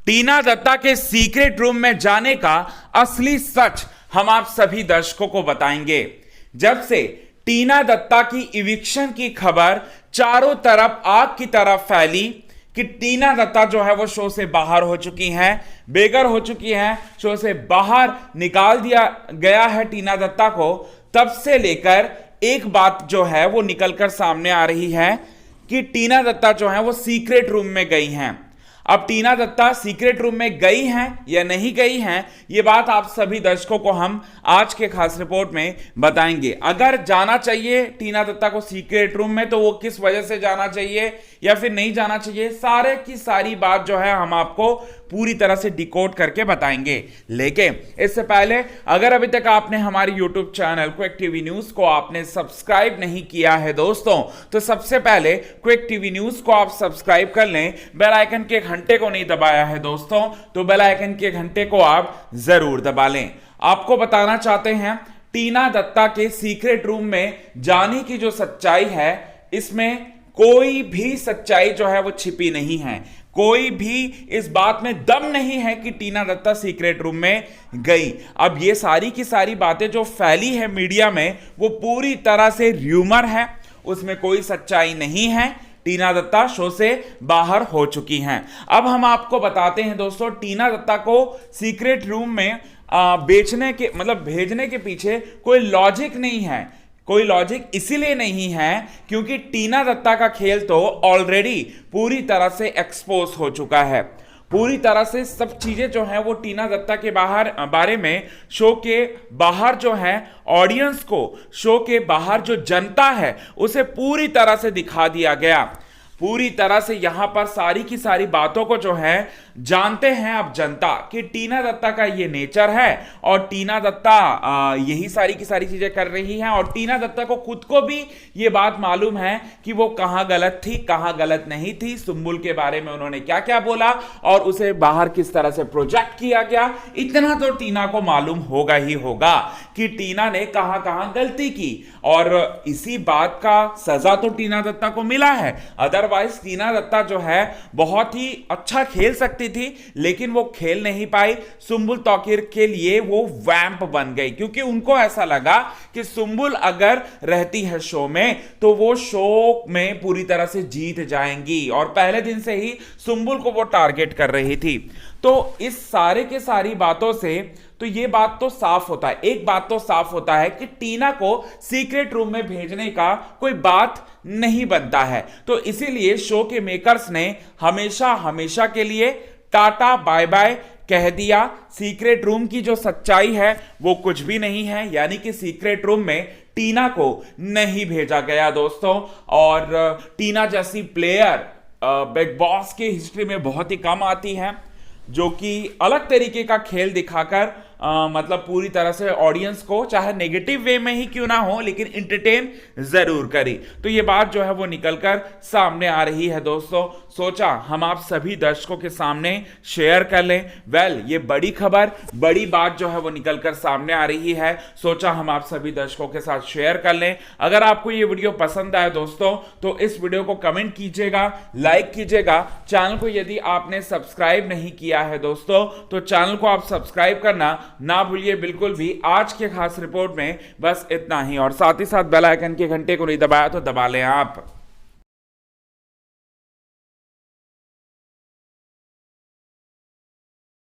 टीना दत्ता के secret room में जाने का असली सच हम आप सभी दर्शकों को बताएंगे। जब से टीना दत्ता की इविक्शन की खबर चारों तरफ आग की तरफ फैली कि टीना दत्ता जो है वो शो से बाहर हो चुकी हैं, बेघर हो चुकी हैं, शो से बाहर निकाल दिया गया है टीना दत्ता को, तब से लेकर एक बात जो है वो निकलकर सामने आ रही है कि टीना दत्ता जो है वो सीक्रेट रूम में गई हैं। अब टीना दत्ता सीक्रेट रूम में गई हैं या नहीं गई हैं, ये बात आप सभी दर्शकों को हम आज के खास रिपोर्ट में बताएंगे। अगर जाना चाहिए टीना दत्ता को सीक्रेट रूम में तो वो किस वजह से जाना चाहिए या फिर नहीं जाना चाहिए, सारे की सारी बात जो है हम आपको पूरी तरह से डिकोड करके बताएंगे। लेकिन इससे पहले अगर अभी तक आपने हमारे YouTube channel quick TV news को आपने सब्सक्राइब नहीं किया है दोस्तों, तो सबसे पहले क्विक टीवी न्यूज को आप सब्सक्राइब कर लें। बेल आइकन के घंटे को नहीं दबाया है दोस्तों तो बेल आइकन के घंटे को आप जरूर दबा लें। आपको बताना चाहते हैं टीना दत्ता के सीक्रेट रूम में जाने की जो सच्चाई है, इसमें कोई भी सच्चाई जो है वो छिपी नहीं है। कोई भी इस बात में दम नहीं है कि टीना दत्ता सीक्रेट रूम में गई। अब ये सारी की सारी बातें जो फैली है मीडिया में वो पूरी तरह से र्यूमर है, उसमें कोई सच्चाई नहीं है। टीना दत्ता शो से बाहर हो चुकी हैं। अब हम आपको बताते हैं दोस्तों, टीना दत्ता को सीक्रेट रूम में बेचने के मतलब भेजने के पीछे कोई लॉजिक नहीं है। कोई लॉजिक इसीलिए नहीं है क्योंकि टीना दत्ता का खेल तो ऑलरेडी पूरी तरह से एक्सपोज हो चुका है। पूरी तरह से सब चीजें जो हैं वो टीना दत्ता के बारे में शो के बाहर जो है ऑडियंस को, शो के बाहर जो जनता है उसे पूरी तरह से दिखा दिया गया। पूरी तरह से यहां पर सारी की सारी बातों को जो है जानते हैं अब जनता कि टीना दत्ता का ये नेचर है और टीना दत्ता यही सारी की सारी चीजें कर रही हैं। और टीना दत्ता को खुद को भी ये बात मालूम है कि वो कहां गलत थी, कहां गलत नहीं थी, सुंबुल के बारे में उन्होंने क्या क्या बोला और उसे बाहर किस तरह से प्रोजेक्ट किया गया। इतना तो टीना को मालूम होगा ही होगा कि टीना ने कहां कहां गलती की और इसी बात का सजा तो टीना दत्ता को मिला है। अदरवाइज टीना दत्ता जो है बहुत ही अच्छा खेल सकती थी लेकिन वो खेल नहीं पाई। सुंबुल तौकीर के लिए वो वैम्प बन गई क्योंकि उनको ऐसा लगा कि सुंबुल अगर रहती है शो में तो वो शो में पूरी तरह से जीत जाएंगी और पहले दिन से ही सुंबुल को वो टारगेट कर रही थी। तो इस सारे के सारी बातों से तो ये बात तो साफ होता है, एक बात तो साफ होता है कि टीना को सीक्रेट रूम में भेजने का कोई बात नहीं बनता है। तो इसीलिए शो के मेकर्स ने हमेशा हमेशा के लिए टाटा बाय बाय कह दिया। सीक्रेट रूम की जो सच्चाई है वो कुछ भी नहीं है, यानी कि सीक्रेट रूम में टीना को नहीं भेजा गया दोस्तों। और टीना जैसी प्लेयर बिग बॉस की हिस्ट्री में बहुत ही कम आती है जो कि अलग तरीके का खेल दिखाकर मतलब पूरी तरह से ऑडियंस को चाहे नेगेटिव वे में ही क्यों ना हो लेकिन इंटरटेन जरूर करी। तो ये बात जो है वो निकलकर सामने आ रही है दोस्तों। सोचा हम आप सभी दर्शकों के सामने शेयर कर लें। ये बड़ी खबर, बड़ी बात जो है वो निकलकर सामने आ रही है, सोचा हम आप सभी दर्शकों के साथ शेयर कर लें। अगर आपको ये वीडियो पसंद आए दोस्तों तो इस वीडियो को कमेंट कीजिएगा, लाइक कीजिएगा। चैनल को यदि आपने सब्सक्राइब नहीं किया है दोस्तों तो चैनल को आप सब्सक्राइब करना ना भूलिए बिल्कुल भी। आज के खास रिपोर्ट में बस इतना ही और साथ ही साथ बेल आइकन के घंटे को नहीं दबाया तो दबा लें आप।